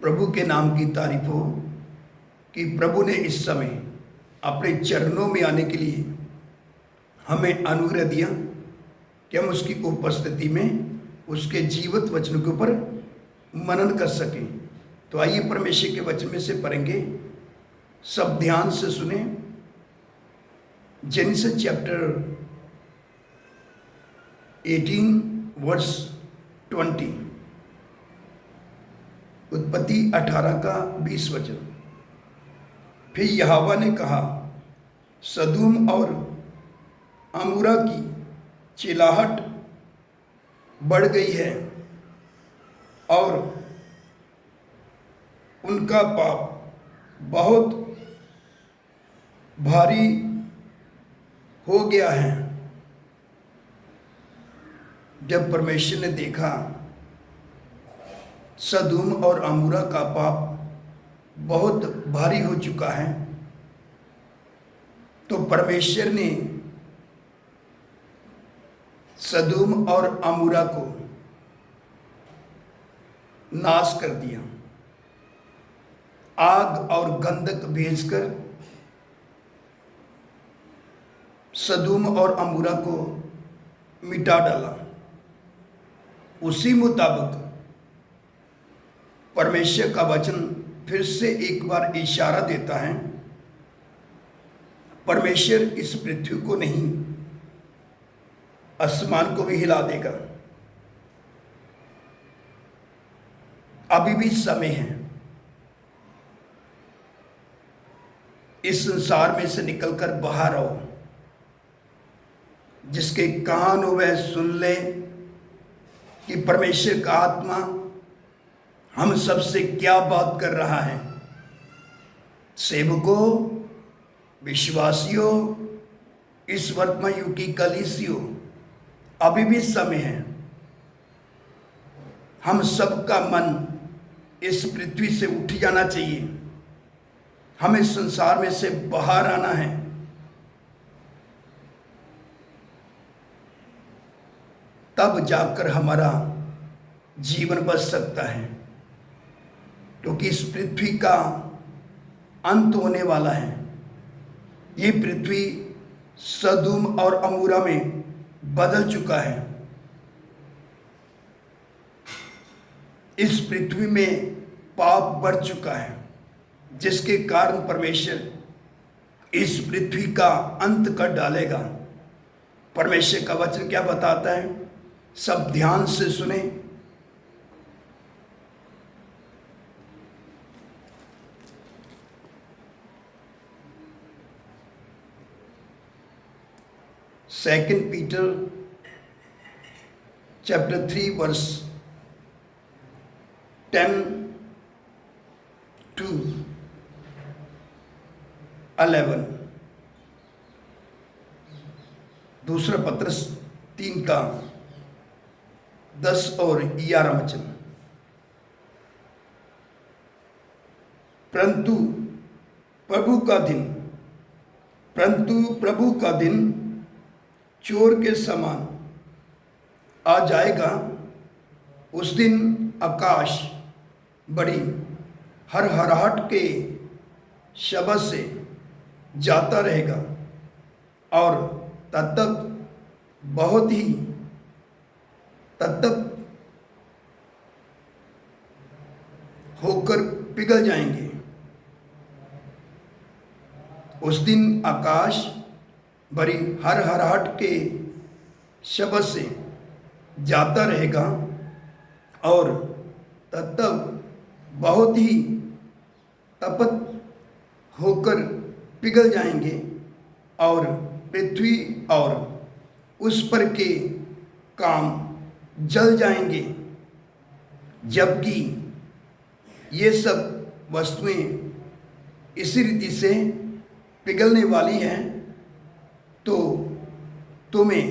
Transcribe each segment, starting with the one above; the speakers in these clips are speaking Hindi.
प्रभु के नाम की तारीफ हो कि प्रभु ने इस समय अपने चरणों में आने के लिए हमें अनुग्रह दिया कि हम उसकी उपस्थिति में उसके जीवित वचन के ऊपर मनन कर सकें। तो आइए परमेश्वर के वचन में से पढ़ेंगे, सब ध्यान से सुने। जेनेसिस चैप्टर 18 वर्स 20, उत्पत्ति 18 का 20 वचन। फिर यहोवा ने कहा, सदूम और अमोरा की चिल्लाहट बढ़ गई है और उनका पाप बहुत भारी हो गया है। जब परमेश्वर ने देखा सदूम और अमोरा का पाप बहुत भारी हो चुका है, तो परमेश्वर ने सदूम और अमोरा को नाश कर दिया। आग और गंधक भेजकर सदूम और अमोरा को मिटा डाला। उसी मुताबिक परमेश्वर का वचन फिर से एक बार इशारा देता है, परमेश्वर इस पृथ्वी को नहीं, आसमान को भी हिला देगा। अभी भी समय है, इस संसार में से निकलकर बाहर आओ। जिसके कान हो वह सुन ले कि परमेश्वर का आत्मा हम सबसे क्या बात कर रहा है। सेवकों, विश्वासियों, इस वर्तमान युग की कलीसियों, अभी भी समय है। हम सबका मन इस पृथ्वी से उठ जाना चाहिए। हमें संसार में से बाहर आना है। तब जाकर हमारा जीवन बच सकता है, क्योंकि इस पृथ्वी का अंत होने वाला है। ये पृथ्वी सदूम और अमोरा में बदल चुका है। इस पृथ्वी में पाप बढ़ चुका है, जिसके कारण परमेश्वर इस पृथ्वी का अंत कर डालेगा। परमेश्वर का वचन क्या बताता है, सब ध्यान से सुने। Second Peter chapter 3 verse 10 to 11, दूसरा पत्रस 3 का 10 और 11 वचन। परंतु प्रभु का दिन चोर के समान आ जाएगा। उस दिन आकाश बड़ी हरहराहट के शब्द से जाता रहेगा और बहुत ही होकर पिघल जाएंगे। उस दिन आकाश बड़ी हरहराहट के शब्द से जाता रहेगा और बहुत ही तपत होकर पिघल जाएंगे और पृथ्वी और उस पर के काम जल जाएंगे। जबकि ये सब वस्तुएं इसी रीति से पिघलने वाली हैं, तो तुम्हें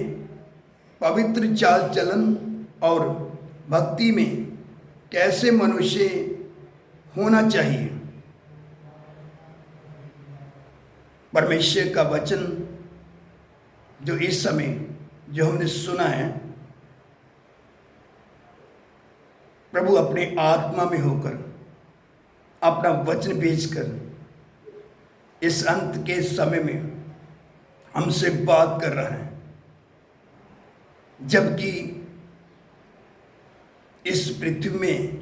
पवित्र चाल चलन और भक्ति में कैसे मनुष्य होना चाहिए। परमेश्वर का वचन जो इस समय जो हमने सुना है, प्रभु अपने आत्मा में होकर अपना वचन भेजकर इस अंत के समय में हमसे बात कर रहा है, जबकि इस पृथ्वी में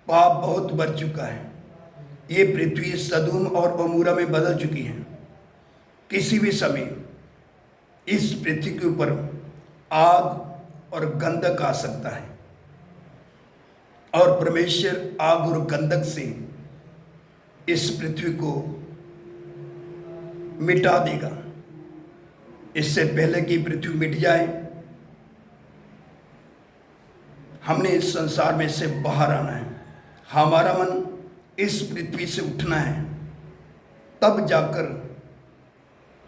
पाप बहुत बढ़ चुका है। ये पृथ्वी सदोम और अमोरा में बदल चुकी है। किसी भी समय इस पृथ्वी के ऊपर आग और गंधक आ सकता है और परमेश्वर आग और गंधक से इस पृथ्वी को मिटा देगा। इससे पहले कि पृथ्वी मिट जाए, हमने इस संसार में से बाहर आना है। हमारा मन इस पृथ्वी से उठना है, तब जाकर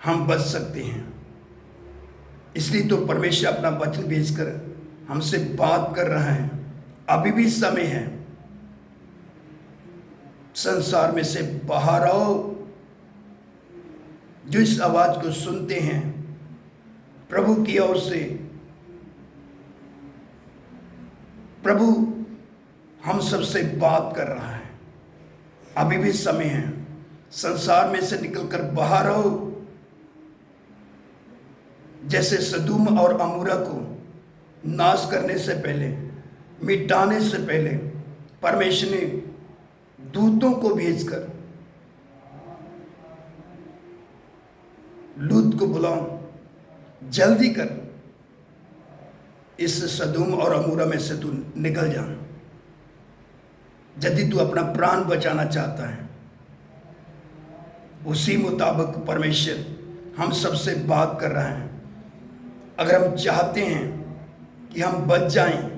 हम बच सकते हैं। इसलिए तो परमेश्वर अपना वचन भेजकर हमसे बात कर रहा है। अभी भी समय है, संसार में से बाहर आओ। जो इस आवाज को सुनते हैं, प्रभु की ओर से, प्रभु हम सबसे बात कर रहा है। अभी भी समय है, संसार में से निकलकर बाहर आओ। जैसे सदोम और अमोरा को नाश करने से पहले, मिटाने से पहले परमेश्वर ने दूतों को भेजकर लूत को बुलाओ, जल्दी कर, इस सदोम और अमोरा में से तू निकल जा, यदि तू अपना प्राण बचाना चाहता है। उसी मुताबिक परमेश्वर हम सबसे बात कर रहा है। अगर हम चाहते हैं कि हम बच जाएं,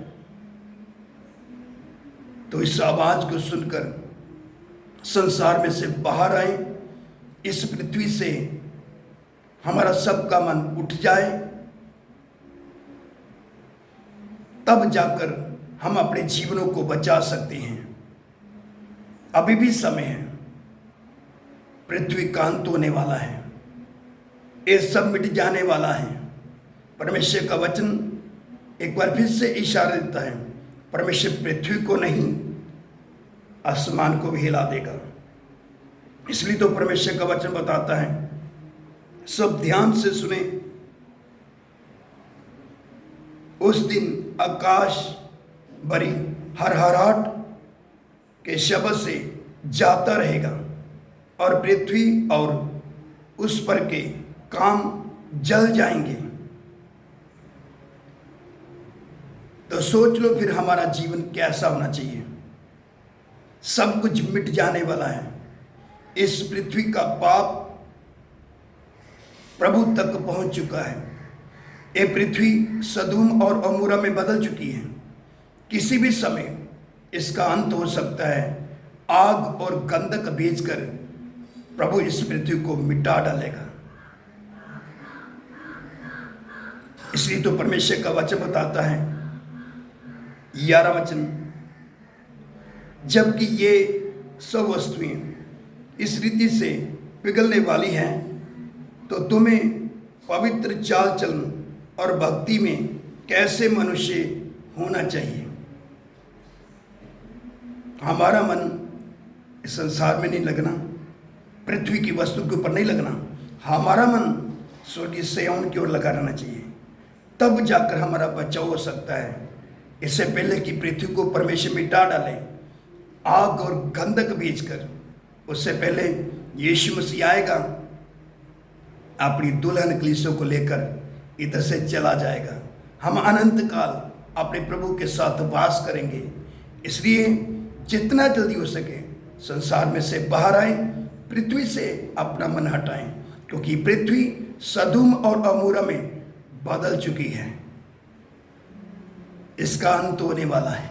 तो इस आवाज को सुनकर संसार में से बाहर आए। इस पृथ्वी से हमारा सबका मन उठ जाए, तब जाकर हम अपने जीवनों को बचा सकते हैं। अभी भी समय है, पृथ्वी का अंत होने वाला है, ये सब मिट जाने वाला है। परमेश्वर का वचन एक बार फिर से इशारा देता है, परमेश्वर पृथ्वी को नहीं, आसमान को भी हिला देगा। इसलिए तो परमेश्वर का वचन बताता है, सब ध्यान से सुने। उस दिन आकाश भरी हरहराहट के शब्द से जाता रहेगा और पृथ्वी और उस पर के काम जल जाएंगे। तो सोच लो फिर हमारा जीवन कैसा होना चाहिए। सब कुछ मिट जाने वाला है। इस पृथ्वी का पाप प्रभु तक पहुंच चुका है। ये पृथ्वी सदोम और अमोरा में बदल चुकी है। किसी भी समय इसका अंत हो सकता है। आग और गंधक भेजकर प्रभु इस पृथ्वी को मिटा डालेगा। इसलिए तो परमेश्वर का वचन बताता है, 11 वचन, जबकि ये सब वस्तुएं इस रीति से पिघलने वाली हैं, तो तुम्हें पवित्र चाल चलन और भक्ति में कैसे मनुष्य होना चाहिए। हमारा मन इस संसार में नहीं लगना, पृथ्वी की वस्तु के ऊपर नहीं लगना। हमारा मन स्वर्गीय सिय्योन की ओर लगा रहना चाहिए, तब जाकर हमारा बचाव हो सकता है। इससे पहले कि पृथ्वी को परमेश्वर मिटा डाले आग और गंधक भेजकर, उससे पहले यीशु मसीह आएगा, अपनी दुल्हन कलीसिया को लेकर इधर से चला जाएगा। हम अनंत काल अपने प्रभु के साथ वास करेंगे। इसलिए जितना जल्दी हो सके संसार में से बाहर आए, पृथ्वी से अपना मन हटाएं, क्योंकि पृथ्वी सदोम और अमोरा में बदल चुकी है। इसका अंत होने वाला है।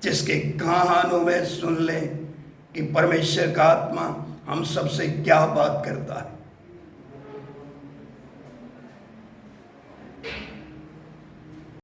जिसके कानों में सुन ले कि परमेश्वर का आत्मा हम सबसे क्या बात करता है।